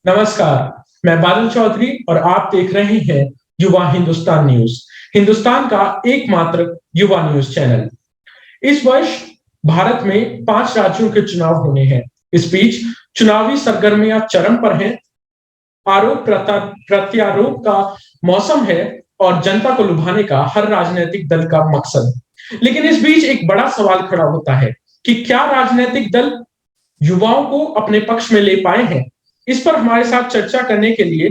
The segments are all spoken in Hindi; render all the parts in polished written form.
नमस्कार, मैं बादल चौधरी और आप देख रहे हैं युवा हिंदुस्तान न्यूज, हिंदुस्तान का एकमात्र युवा न्यूज चैनल। इस वर्ष भारत में 5 राज्यों के चुनाव होने हैं। इस बीच चुनावी सरगर्मियां चरम पर हैं। आरोप प्रत्यारोप का मौसम है और जनता को लुभाने का हर राजनीतिक दल का मकसद है। लेकिन इस बीच एक बड़ा सवाल खड़ा होता है कि क्या राजनीतिक दल युवाओं को अपने पक्ष में ले पाए हैं। इस पर हमारे साथ चर्चा करने के लिए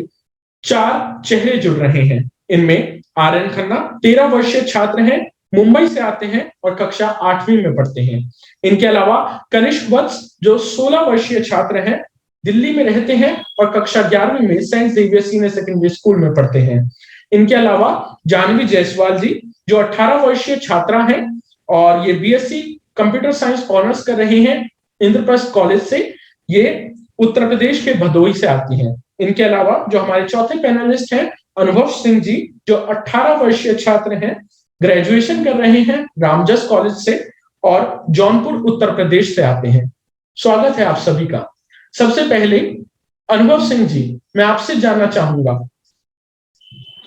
4 चेहरे जुड़ रहे हैं। इनमें आर्यन खन्ना 13 वर्षीय छात्र हैं, मुंबई से आते हैं और कक्षा 8वीं में पढ़ते हैं। इनके अलावा कनिष्क वत्स जो 16 वर्षीय छात्र हैं, दिल्ली में रहते हैं और कक्षा 11वीं में saint Xavier senior secondary school में पढ़ते हैं। इनके अलावा जानवी जायसवाल जी जो 18 वर्षीय छात्रा हैं और ये बीएससी कंप्यूटर साइंस ऑनर्स कर रही हैं इंद्रप्रस्थ कॉलेज से। ये उत्तर प्रदेश के भदोही से आती हैं। इनके अलावा जो हमारे चौथे पैनलिस्ट हैं अनुभव सिंह जी जो 18 वर्षीय छात्र हैं, ग्रेजुएशन कर रहे हैं रामजस कॉलेज से और जौनपुर उत्तर प्रदेश से आते हैं। स्वागत है आप सभी का। सबसे पहले अनुभव सिंह जी, मैं आपसे जानना चाहूंगा,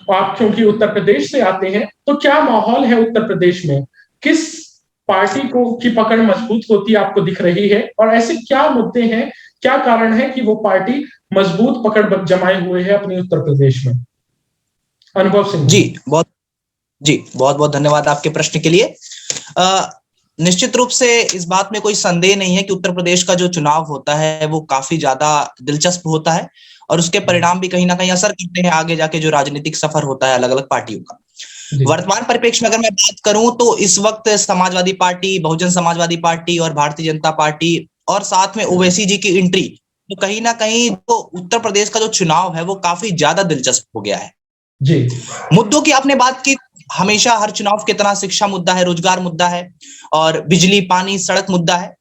आप क्योंकि उत्तर प्रदेश से आते हैं तो क्या माहौल है उत्तर प्रदेश में, किस पार्टी को की पकड़ मजबूत होती आपको दिख रही है और ऐसे क्या मुद्दे हैं, क्या कारण है कि वो पार्टी मजबूत पकड़ जमाए हुए है अपनी उत्तर प्रदेश में। अनुभव सिंह जी बहुत बहुत धन्यवाद आपके प्रश्न के लिए। निश्चित रूप से इस बात में कोई संदेह नहीं है कि उत्तर प्रदेश का जो चुनाव होता है वो काफी ज्यादा दिलचस्प होता है और उसके परिणाम भी कहीं ना कहीं असर करते हैं आगे जाके जो राजनीतिक सफर होता है अलग अलग पार्टियों का। वर्तमान परिप्रेक्ष्य में अगर मैं बात करूं तो इस वक्त समाजवादी पार्टी, बहुजन समाजवादी पार्टी और भारतीय जनता पार्टी और साथ में ओवैसी जी की एंट्री, तो कहीं ना कहीं जो उत्तर प्रदेश का जो चुनाव है वो काफी ज्यादा दिलचस्प हो गया है। जी, मुद्दों की आपने बात की, हमेशा हर चुनाव की तरह शिक्षा मुद्दा है, रोजगार मुद्दा है और बिजली, पानी, सड़क मुद्दा है।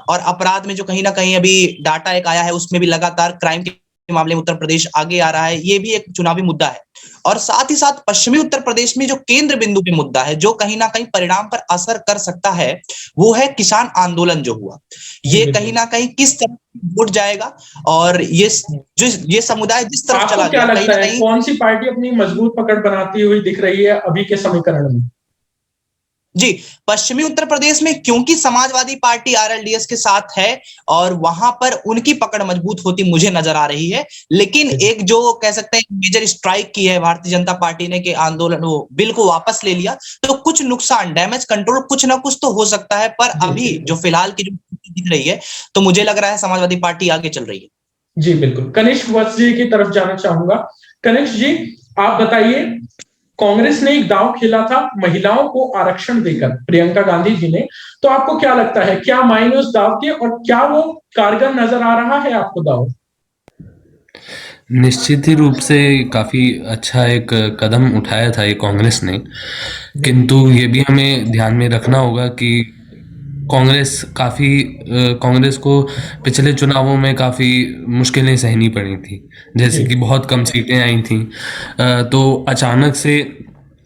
और अपराध में जो कहीं ना कहीं अभी डाटा एक आया है उसमें भी लगातार क्राइम के मामले में उत्तर प्रदेश आगे आ रहा है, ये भी एक चुनावी मुद्दा है। और साथ ही साथ पश्चिमी उत्तर प्रदेश में जो केंद्र बिंदु पे मुद्दा है जो कहीं ना कहीं परिणाम पर असर कर सकता है वो है किसान आंदोलन जो हुआ। ये कहीं ना कहीं किस तरह उठ जाएगा और ये समुदाय जिस तरफ चला क्या गया, लगता है कौन सी पार्टी अपनी मजबूत पकड़ बनाती हुई दिख रही है अभी के समीकरण में? जी, पश्चिमी उत्तर प्रदेश में क्योंकि समाजवादी पार्टी आरएलडीएस के साथ है और वहां पर उनकी पकड़ मजबूत होती मुझे नजर आ रही है। लेकिन एक जो कह सकते हैं मेजर स्ट्राइक की है भारतीय जनता पार्टी ने कि आंदोलन वो बिल को वापस ले लिया, तो कुछ नुकसान, डैमेज कंट्रोल कुछ ना कुछ तो हो सकता है। पर अभी जो फिलहाल की जो दिख रही है तो मुझे लग रहा है समाजवादी पार्टी आगे चल रही है। जी बिल्कुल, कनिष्क वत्स जी की तरफ जाना चाहूंगा। कनिष्क जी, आप बताइए, कांग्रेस ने एक दांव खेला था महिलाओं को आरक्षण देकर, प्रियंका गांधी जी ने, तो आपको क्या लगता है क्या मायने उस दांव के और क्या वो कारगर नजर आ रहा है आपको दांव? निश्चित ही रूप से काफ़ी अच्छा एक कदम उठाया था ये कांग्रेस ने, किंतु ये भी हमें ध्यान में रखना होगा कि कांग्रेस को पिछले चुनावों में काफ़ी मुश्किलें सहनी पड़ी थी, जैसे कि बहुत कम सीटें आई थी, तो अचानक से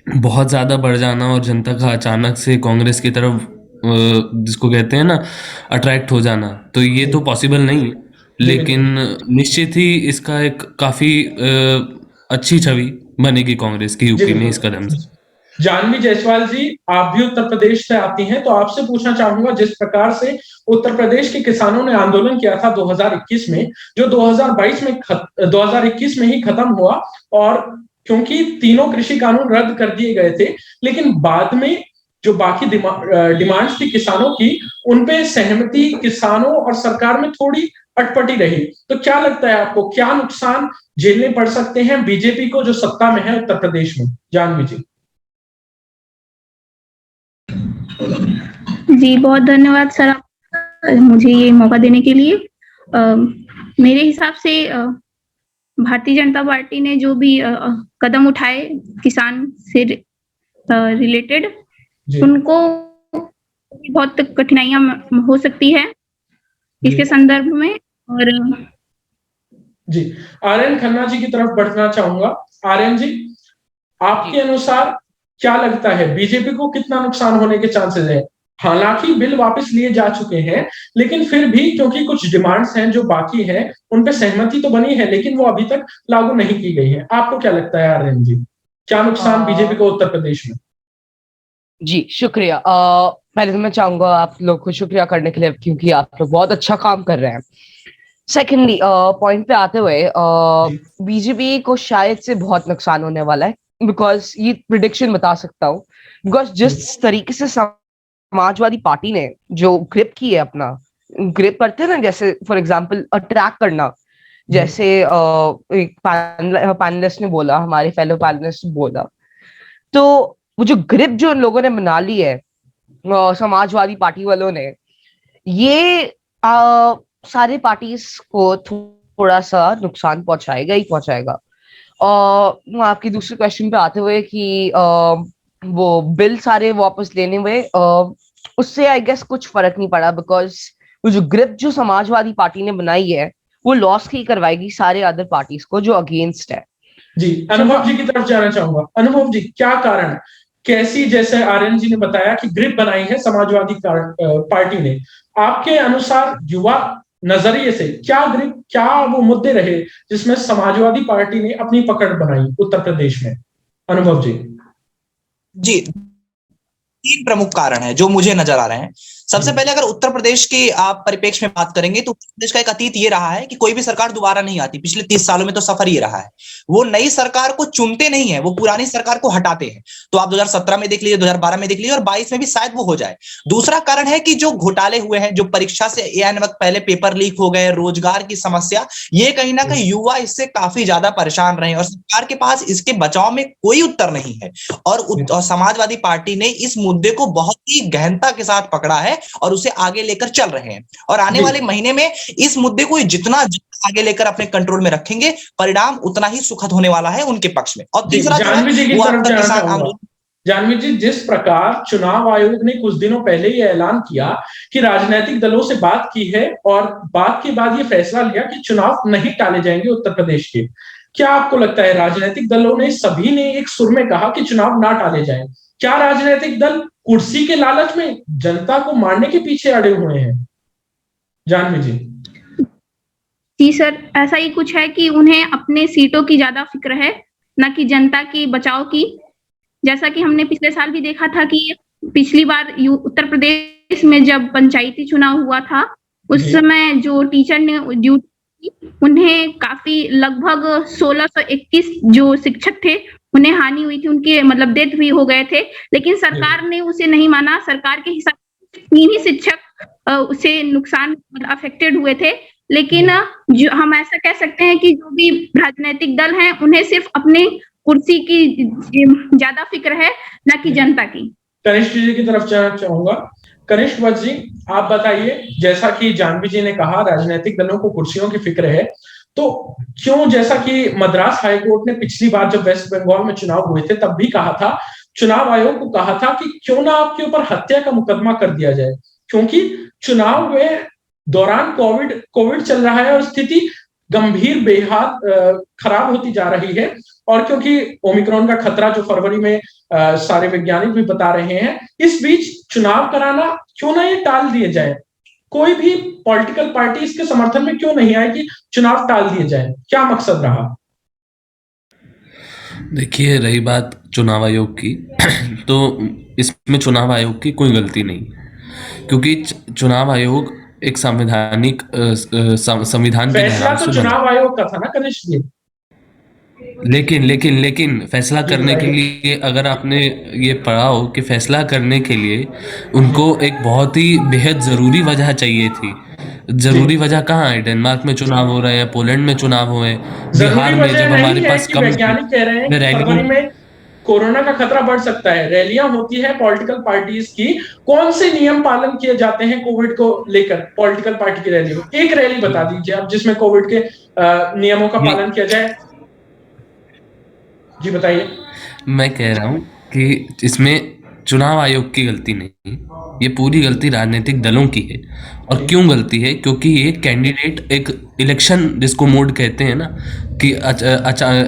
बहुत ज़्यादा बढ़ जाना और जनता का अचानक से कांग्रेस की तरफ जिसको कहते हैं ना अट्रैक्ट हो जाना, तो ये तो पॉसिबल नहीं है। लेकिन निश्चित ही इसका एक काफ़ी अच्छी छवि बनेगी कांग्रेस की यूपी में इस कदम से। जानवी जायसवाल जी, आप भी उत्तर प्रदेश से आती हैं, तो आपसे पूछना चाहूंगा, जिस प्रकार से उत्तर प्रदेश के किसानों ने आंदोलन किया था 2021 में, जो 2021 में ही खत्म हुआ, और क्योंकि तीनों कृषि कानून रद्द कर दिए गए थे, लेकिन बाद में जो बाकी डिमांड्स थी किसानों की, उनपे सहमति किसानों और सरकार में थोड़ी अटपटी रही। तो क्या लगता है आपको, क्या नुकसान झेलने पड़ सकते हैं बीजेपी को जो सत्ता में है उत्तर प्रदेश में? जानवी जी। जी बहुत धन्यवाद सर मुझे ये मौका देने के लिए। मेरे हिसाब से भारतीय जनता पार्टी ने जो भी कदम उठाए किसान से रिलेटेड, उनको बहुत कठिनाइयां हो सकती है इसके संदर्भ में। और जी, आर्यन खन्ना जी की तरफ बढ़ना चाहूंगा। आर्यन जी, आपके अनुसार क्या लगता है बीजेपी को कितना नुकसान होने के चांसेस है हालांकि बिल वापस लिए जा चुके हैं, लेकिन फिर भी क्योंकि कुछ डिमांड्स हैं जो बाकी हैं, उन पे सहमति तो बनी है, लेकिन वो अभी तक लागू नहीं की गई है। आपको क्या लगता है आर्यन जी, क्या नुकसान बीजेपी को उत्तर प्रदेश में? जी, शुक्रिया। पहले तो मैं चाहूंगा आप लोग को शुक्रिया करने के लिए, क्योंकि आप लोग बहुत अच्छा काम कर रहे हैं। सेकेंडली, पॉइंट पे आते हुए, बीजेपी को शायद से बहुत नुकसान होने वाला है, बिकॉज ये प्रिडिक्शन बता सकता हूँ, बिकॉज जिस तरीके से समाजवादी पार्टी ने जो ग्रिप की है, अपना ग्रिप करते हैं ना, जैसे फॉर एग्जांपल अट्रैक्ट करना, जैसे एक पैनलिस्ट ने बोला, हमारे फेलो पैनलिस्ट ने बोला, तो वो जो ग्रिप जो उन लोगों ने बना ली है समाजवादी पार्टी वालों ने, ये सारे पार्टीज को थोड़ा सा नुकसान पहुंचाएगा ही पहुंचाएगा। और आपकी दूसरे क्वेश्चन पे आते हुए कि वो बिल सारे वापस लेने हुए, उससे आई गेस कुछ फर्क नहीं पड़ा, बिकॉज वो जो ग्रिप जो समाजवादी पार्टी ने बनाई है, वो लॉस ही करवाएगी सारे अदर पार्टीज को जो अगेंस्ट है। जी, अनुभव जी की तरफ जाना चाहूंगा। अनुभव जी, क्या कारण, कैसी, जैसे आर्यन जी ने बताया कि ग्रिप बनाई है समाजवादी पार्टी ने, आपके अनुसार युवा नजरिए से क्या ग्रिप, क्या वो मुद्दे रहे जिसमें समाजवादी पार्टी ने अपनी पकड़ बनाई उत्तर प्रदेश में? अनुभव जी। जी, 3 प्रमुख कारण हैं जो मुझे नजर आ रहे हैं। सबसे पहले अगर उत्तर प्रदेश की आप परिप्रेक्ष्य में बात करेंगे, तो उत्तर प्रदेश का एक अतीत ये रहा है कि कोई भी सरकार दोबारा नहीं आती। पिछले 30 सालों में तो सफर ये रहा है, वो नई सरकार को चुनते नहीं है, वो पुरानी सरकार को हटाते हैं। तो आप 2017 में देख लीजिए, 2012 में देख लीजिए, और 22 में भी शायद वो हो जाए। दूसरा कारण है कि जो घोटाले हुए हैं, जो परीक्षा से एन वक्त पहले पेपर लीक हो गए, रोजगार की समस्या, ये कहीं ना कहीं युवा इससे काफी ज्यादा परेशान रहे, और सरकार के पास इसके बचाव में कोई उत्तर नहीं है। और समाजवादी पार्टी ने इस मुद्दे को बहुत ही गहनता के साथ पकड़ा है और उसे आगे लेकर चल रहे हैं, और आने वाले महीने में इस मुद्दे को जितना आगे लेकर अपने कंट्रोल में रखेंगे, परिणाम उतना ही सुखद होने वाला है उनके पक्ष में। और तीसरा जानवी जी, जिस प्रकार चुनाव आयोग ने कुछ दिनों पहले ये ऐलान किया कि राजनीतिक दलों से बात की है और बात के बाद ये फैसला लिया कि चुनाव नहीं टाले जाएंगे उत्तर प्रदेश के, क्या आपको लगता है राजनीतिक दलों ने, सभी ने एक सुर में कहा कि चुनाव ना टाले जाएं? क्या राजनीतिक दल कुर्सी के लालच में जनता को मारने के पीछे अड़े हुए हैं? जानवी जी। जी सर, ऐसा ही कुछ है कि उन्हें अपने सीटों की ज्यादा फिक्र है, न कि जनता की बचाव की। जैसा कि हमने पिछले साल भी देखा था कि पिछली बार उत्तर प्रदेश में जब पंचायती चुनाव हुआ था, उस समय जो टीचर ने ड्यूटी, उन्हें काफी लगभग 1621 जो शिक्षक थे उन्हें हानि हुई थी, उनके मतलब डेथ भी हो गए थे, लेकिन सरकार ने उसे नहीं माना। सरकार के हिसाब से 3 ही शिक्षक उसे नुकसान अफेक्टेड हुए थे। लेकिन जो हम ऐसा कह सकते हैं कि जो भी राजनीतिक दल हैं, उन्हें सिर्फ अपने कुर्सी की ज्यादा फिक्र है, न कि जनता की। कनिष्ठ जी की तरफ जाना चाहूंगा। कनिष्ठ भट्ट जी, आप बताइए, जैसा कि जानवी जी ने कहा राजनीतिक दलों को कुर्सियों की फिक्र है, तो क्यों, जैसा कि मद्रास हाईकोर्ट ने पिछली बार जब वेस्ट बंगाल में चुनाव हुए थे तब भी कहा था, चुनाव आयोग को कहा था कि क्यों ना आपके ऊपर हत्या का मुकदमा कर दिया जाए, क्योंकि चुनाव में दौरान कोविड चल रहा है और स्थिति गंभीर बेहद खराब होती जा रही है, और क्योंकि ओमिक्रॉन का खतरा जो फरवरी में सारे वैज्ञानिक भी बता रहे हैं, इस बीच चुनाव कराना क्यों ना ये टाल दिए जाए? कोई भी पॉलिटिकल पार्टी इसके समर्थन में क्यों नहीं आए कि चुनाव टाल दिए जाए? क्या मकसद रहा? देखिए, रही बात चुनाव आयोग की तो इसमें चुनाव आयोग की कोई गलती नहीं, क्योंकि चुनाव आयोग एक संवैधानिक संविधान के फैसला तो चुनाव आयोग का था ना कनिष्ठ जी। लेकिन फैसला करने के लिए, अगर आपने ये पढ़ा हो कि फैसला करने के लिए उनको एक बहुत ही बेहद ज़रूरी वजह चाहिए थी। ज़रूरी वजह कहाँ है? डेनमार्क में चुनाव हो रहे हैं, पोलैंड में चुनाव हुए, बिहार में जब हमारे पास कम, वैज्ञानिक कह रहे हैं कि फरवरी में कोरोना का खतरा बढ़ सकता है, रैलियां होती है पॉलिटिकल पार्टीज की, कौन से नियम पालन किए जाते हैं कोविड को लेकर पॉलिटिकल पार्टी की रैली में? एक रैली बता दीजिए आप जिसमें कोविड के नियमों का पालन किया जाए। जी बताइए। मैं कह रहा हूं कि इसमें चुनाव आयोग की गलती नहीं, ये पूरी गलती राजनीतिक दलों की है। और क्यों गलती है? क्योंकि ये कैंडिडेट एक इलेक्शन जिसको मोड कहते हैं ना, कि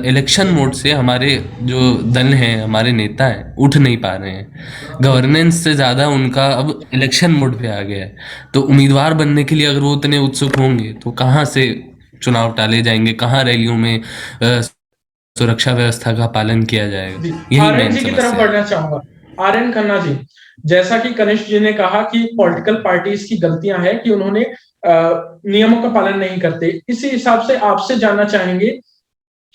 इलेक्शन मोड से हमारे जो दल हैं, हमारे नेता हैं, उठ नहीं पा रहे हैं। गवर्नेंस से ज़्यादा उनका अब इलेक्शन मोड पे आ गया है। तो उम्मीदवार बनने के लिए अगर वो उतने उत्सुक होंगे तो कहाँ से चुनाव टाले जाएंगे, कहाँ रैलियों में सुरक्षा व्यवस्था का पालन किया जाएगा? यही आर्यन मेन जी की तरफ समस्या है। बढ़ना चाहूंगा। आर्यन खन्ना जी, जैसा कि कनिष्क जी ने कहा कि पॉलिटिकल पार्टीज की गलतियां हैं कि उन्होंने नियमों का पालन नहीं करते, इसी हिसाब से आपसे जानना चाहेंगे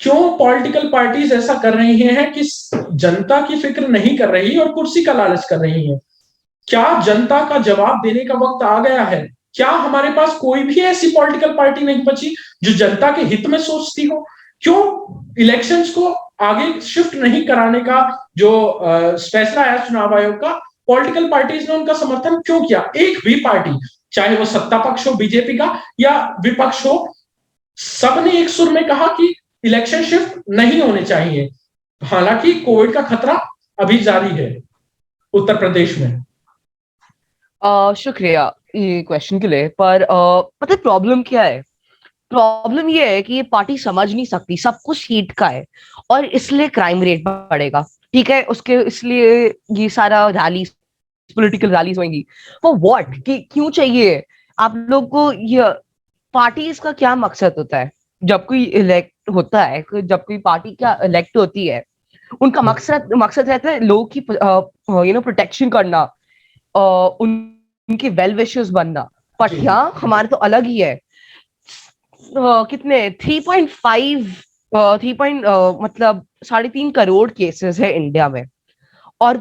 क्यों पॉलिटिकल पार्टीज ऐसा कर रही हैं कि जनता की फिक्र नहीं कर रही और कुर्सी का लालच कर रही हैं? क्या जनता का जवाब देने का वक्त आ गया है? क्या हमारे पास कोई भी ऐसी पॉलिटिकल पार्टी नहीं बची जो जनता के हित में सोचती हो? क्यों इलेक्शंस को आगे शिफ्ट नहीं कराने का जो फैसला आया चुनाव आयोग का, पॉलिटिकल पार्टीज ने उनका समर्थन क्यों किया? एक भी पार्टी, चाहे वो सत्ता पक्ष हो बीजेपी का या विपक्ष हो, सबने एक सुर में कहा कि इलेक्शन शिफ्ट नहीं होने चाहिए। हालांकि कोविड का खतरा अभी जारी है उत्तर प्रदेश में। शुक्रिया ये क्वेश्चन के लिए, पर पता है प्रॉब्लम क्या है? प्रॉब्लम ये है कि ये पार्टी समझ नहीं सकती सब कुछ सीट का है और इसलिए क्राइम रेट बढ़ेगा, ठीक है, उसके इसलिए ये सारा रैली, पॉलिटिकल रैलीज होंगी। For what? कि क्यों चाहिए आप लोग को? ये पार्टीज का क्या मकसद होता है जब कोई इलेक्ट होता है, जब कोई पार्टी क्या इलेक्ट होती है? उनका मकसद रहता है लोगों की प्रोटेक्शन करना, उनके वेल विशर्स बनना। बट यहाँ हमारे तो अलग ही है। कितने मतलब 3.5 करोड़ केसेस है इंडिया में और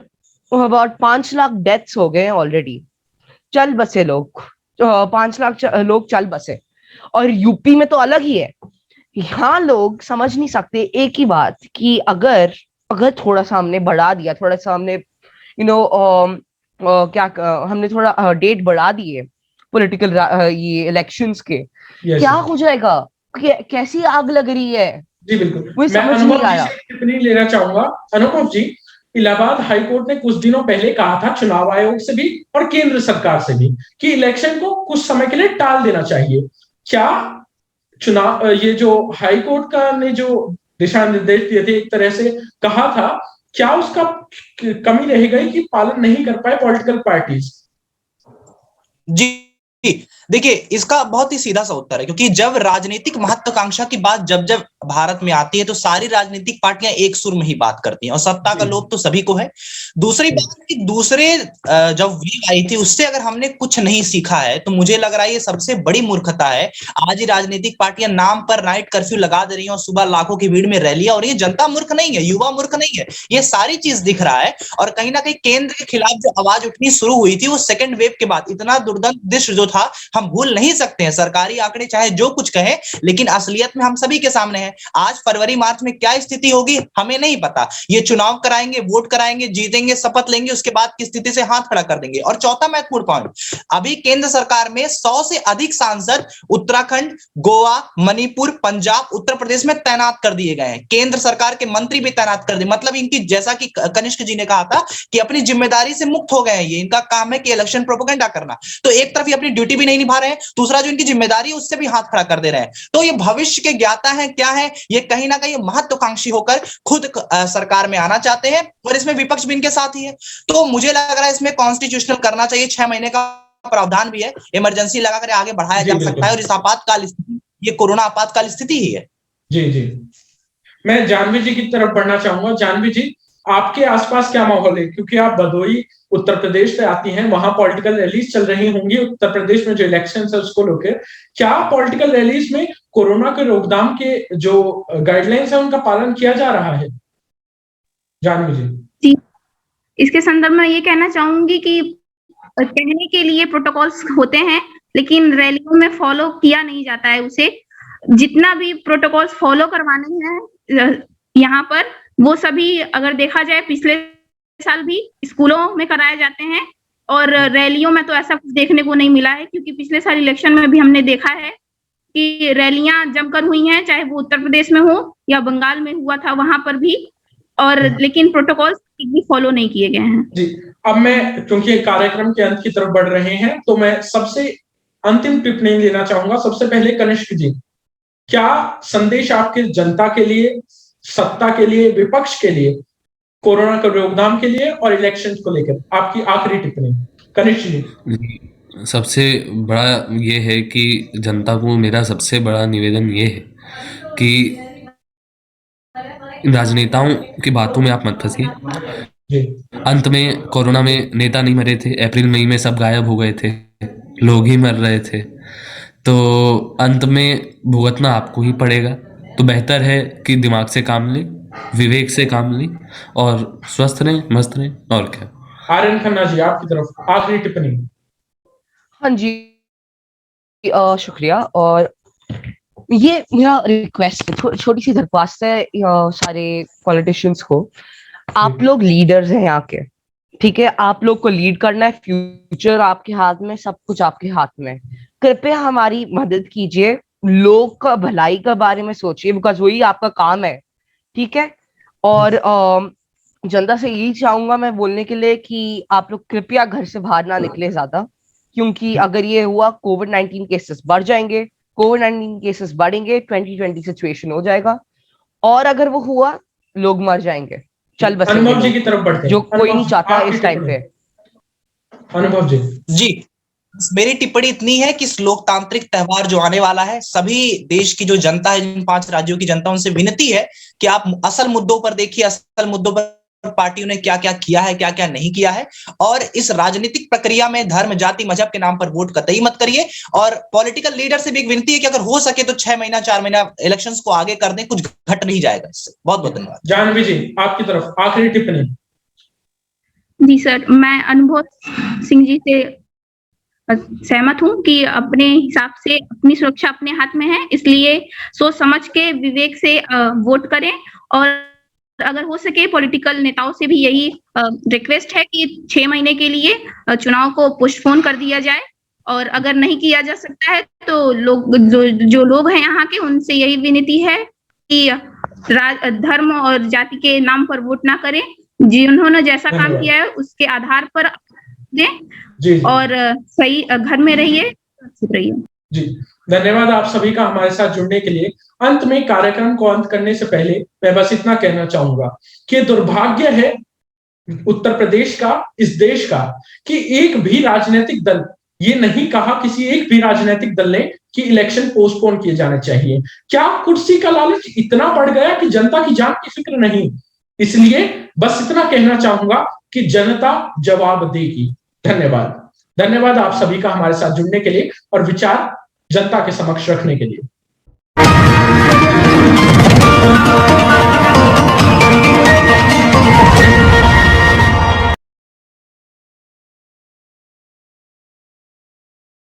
अबाउट 5 लाख डेथ्स हो गए हैं ऑलरेडी। चल बसे लोग, 5 लाख लोग चल बसे। और यूपी में तो अलग ही है। यहाँ लोग समझ नहीं सकते एक ही बात कि अगर थोड़ा सा हमने बढ़ा दिया, थोड़ा सा हमने हमने थोड़ा डेट बढ़ा दिए पॉलिटिकल ये इलेक्शंस के, क्या हो जाएगा? कैसी आग लग रही है? जी बिल्कुल, मैं समझ नहीं आया। टिप्पणी लेना चाहूंगा। अनुभव जी, इलाहाबाद हाईकोर्ट ने कुछ दिनों पहले कहा था चुनाव आयोग से भी और केंद्र सरकार से भी कि इलेक्शन को कुछ समय के लिए टाल देना चाहिए। क्या चुनाव ये जो हाईकोर्ट का ने जो दिशा निर्देश दिए थे, एक तरह से कहा था, क्या उसका कमी रह गई कि पालन नहीं कर पाए पॉलिटिकल पार्टीज? जी देखिए, इसका बहुत ही सीधा सा उत्तर है, क्योंकि जब राजनीतिक महत्वाकांक्षा की बात जब भारत में आती है तो सारी राजनीतिक पार्टियां एक सुर में ही बात करती हैं और सत्ता का लोभ तो सभी को है। दूसरी बात कि दूसरे जब वेव आई थी उससे अगर हमने कुछ नहीं सीखा है तो मुझे लग रहा है ये सबसे बड़ी मूर्खता है। आज ही राजनीतिक पार्टियां नाम पर नाइट कर्फ्यू लगा दे रही हैं और सुबह लाखों की भीड़ में रैलियां, और ये जनता मूर्ख नहीं है, युवा मूर्ख नहीं है, ये सारी चीज दिख रहा है। और कहीं ना कहीं केंद्र के खिलाफ जो आवाज उठनी शुरू हुई थी वो सेकेंड वेव के बाद इतना दुर्दांत दृश्य जो था हम भूल नहीं सकते हैं। सरकारी आंकड़े चाहे जो कुछ कहे, लेकिन असलियत में हम सभी के सामने है। आज फरवरी मार्च में क्या स्थिति होगी हमें नहीं पता। ये चुनाव कराएंगे, वोट कराएंगे, जीतेंगे, शपथ लेंगे, उसके बाद की स्थिति से हाथ खड़ा कर देंगे। और चौथा महत्वपूर्ण पॉइंट, अभी केंद्र सरकार में 100 से अधिक सांसद उत्तराखंड, गोवा, मणिपुर, पंजाब, उत्तर प्रदेश में तैनात कर दिए गए हैं। केंद्र सरकार के मंत्री भी तैनात कर दिए। मतलब इनकी, जैसा कि कनिष्क जी ने कहा था, कि अपनी जिम्मेदारी से मुक्त हो गए हैं। ये इनका काम है कि इलेक्शन प्रोपेगेंडा करना। तो एक तरफ ये अपनी ड्यूटी भी नहीं निभा रहे हैं, दूसरा जो इनकी जिम्मेदारी है उससे भी हाथ खड़ा कर दे रहे हैं। तो ये भविष्य के ज्ञाता है क्या है, ये कहीं ना कहीं महत्वाकांक्षी होकर खुद सरकार में आना चाहते हैं और इसमें विपक्ष भी इनके साथ ही है। तो मुझे लग रहा है इसमें कॉन्स्टिट्यूशनल करना चाहिए। 6 महीने का प्रावधान भी है, इमरजेंसी लगाकर आगे बढ़ाया जा सकता है। और इस आपातकाल स्थिति, ये कोरोना आपातकाल स्थिति ही है। जी जी, मैं जानवी जी की तरफ बढ़ना चाहूंगा। जानवी जी, आपके आसपास क्या माहौल है? क्योंकि आप भदोही उत्तर प्रदेश से आती हैं, वहां पॉलिटिकल रैलीज चल रही होंगी उत्तर प्रदेश में जो इलेक्शन है उसको लेकर। क्या पॉलिटिकल रैलीज में कोरोना के रोकथाम के जो गाइडलाइंस है उनका पालन किया जा रहा है? जानवी जी। इसके संदर्भ में ये कहना चाहूंगी कि कहने के लिए प्रोटोकॉल्स होते हैं लेकिन रैलियों में फॉलो किया नहीं जाता है उसे। जितना भी प्रोटोकॉल्स फॉलो करवाने हैं यहाँ पर, वो सभी अगर देखा जाए पिछले साल भी स्कूलों में कराए जाते हैं और रैलियों में तो ऐसा कुछ देखने को नहीं मिला है। क्योंकि पिछले साल इलेक्शन में भी हमने देखा है कि रैलियां जमकर हुई हैं, चाहे वो उत्तर प्रदेश में हो या बंगाल में हुआ था वहां पर भी, और लेकिन प्रोटोकॉल्स भी फॉलो नहीं किए गए हैं। जी, अब मैं, क्योंकि कार्यक्रम के अंत की तरफ बढ़ रहे हैं, तो मैं सबसे अंतिम टिप्पणी लेना चाहूंगा। सबसे पहले कनिष्क जी, क्या संदेश आपके जनता के लिए, सत्ता के लिए, विपक्ष के लिए, कोरोना के रोकथाम के लिए और इलेक्शन को लेकर आपकी आखिरी टिप्पणी? कनिष्क जी। सबसे बड़ा ये है कि जनता को मेरा सबसे बड़ा निवेदन ये है कि इन राजनेताओं की बातों में आप मत फंसिए। अंत में कोरोना में नेता नहीं मरे थे, अप्रैल मई में सब गायब हो गए थे, लोग ही मर रहे थे, तो अंत में भुगतना आपको ही पड़ेगा। तो बेहतर है कि दिमाग से काम लें, विवेक से काम लें और स्वस्थ रहें, मस्त रहें, और क्या। आर्यन खन्ना जी, आपकी तरफ आखिरी टिप्पणी। हाँ जी, शुक्रिया। और ये मेरा रिक्वेस्ट है, छोटी सी दरख्वास्त है सारे पॉलिटिशियंस को। आप लोग लीडर्स हैं यहाँ के, ठीक है? आप लोग को लीड करना है, फ्यूचर आपके हाथ में, सब कुछ आपके हाथ में। कृपया हमारी मदद कीजिए, लोग का भलाई का बारे में सोचिए, बिकॉज वही आपका काम है, ठीक है? और जनता से यही चाहूंगा मैं बोलने के लिए कि आप लोग कृपया घर से बाहर ना निकले ज्यादा, क्योंकि अगर ये हुआ कोविड-19 केसेस बढ़ जाएंगे, कोविड-19 केसेस बढ़ेंगे, 2020 सिचुएशन हो जाएगा, और अगर वो हुआ लोग मर जाएंगे, चल बसेंगे अनुभव जी की तरफ बढ़ते हैं, जो कोई नहीं चाहता आपकी इस टाइम टिप्पणी। पे। अनुभव जी। जी, मेरी टिप्पणी इतनी है कि इस लोकतांत्रिक त्योहार जो आने वाला है, सभी देश की जो जनता है, जिन 5 राज्यों की जनता, उनसे विनती है कि आप असल मुद्दों पर देखिए, असल मुद्दों पर पार्टियों ने क्या क्या किया है, क्या क्या नहीं किया है, और इस राजनीतिक प्रक्रिया में धर्म, जाति, मजहब के नाम पर वोट कतई मत करिए। और पॉलिटिकल लीडर से भी एक विनती है कि अगर हो सके तो 6 महीना 4 महीना इलेक्शंस को आगे कर दें, कुछ घट नहीं जाएगा इससे। बहुत बहुत धन्यवाद। जानवी जी, आपकी तरफ आखिरी टिप्पणी। जी सर, मैं अनुभव सिंह जी से सहमत हूं कि अपने हिसाब से अपनी सुरक्षा अपने हाथ में है, इसलिए सोच समझ के विवेक से वोट करें। और अगर हो सके पॉलिटिकल नेताओं से भी यही रिक्वेस्ट है कि 6 महीने के लिए चुनाव को पोस्टपोन कर दिया जाए, और अगर नहीं किया जा सकता है तो लोग जो लोग हैं यहाँ के, उनसे यही विनती है कि धर्म और जाति के नाम पर वोट ना करें। जिन्होंने जैसा काम किया है उसके आधार पर दें, जी, और सही घर में रहिए, सुरक्षित रहिए। जी, धन्यवाद आप सभी का हमारे साथ जुड़ने के लिए। अंत में कार्यक्रम को अंत करने से पहले मैं बस इतना कहना चाहूंगा कि दुर्भाग्य है उत्तर प्रदेश का, इस देश का, कि एक भी राजनीतिक दल, ये नहीं कहा किसी एक भी राजनीतिक दल ने कि इलेक्शन पोस्टपोन किए जाने चाहिए। क्या कुर्सी का लालच इतना बढ़ गया कि जनता की जान की फिक्र नहीं? इसलिए बस इतना कहना चाहूंगा कि जनता जवाब देगी। धन्यवाद। धन्यवाद आप सभी का हमारे साथ जुड़ने के लिए और विचार जनता के समक्ष रखने के लिए।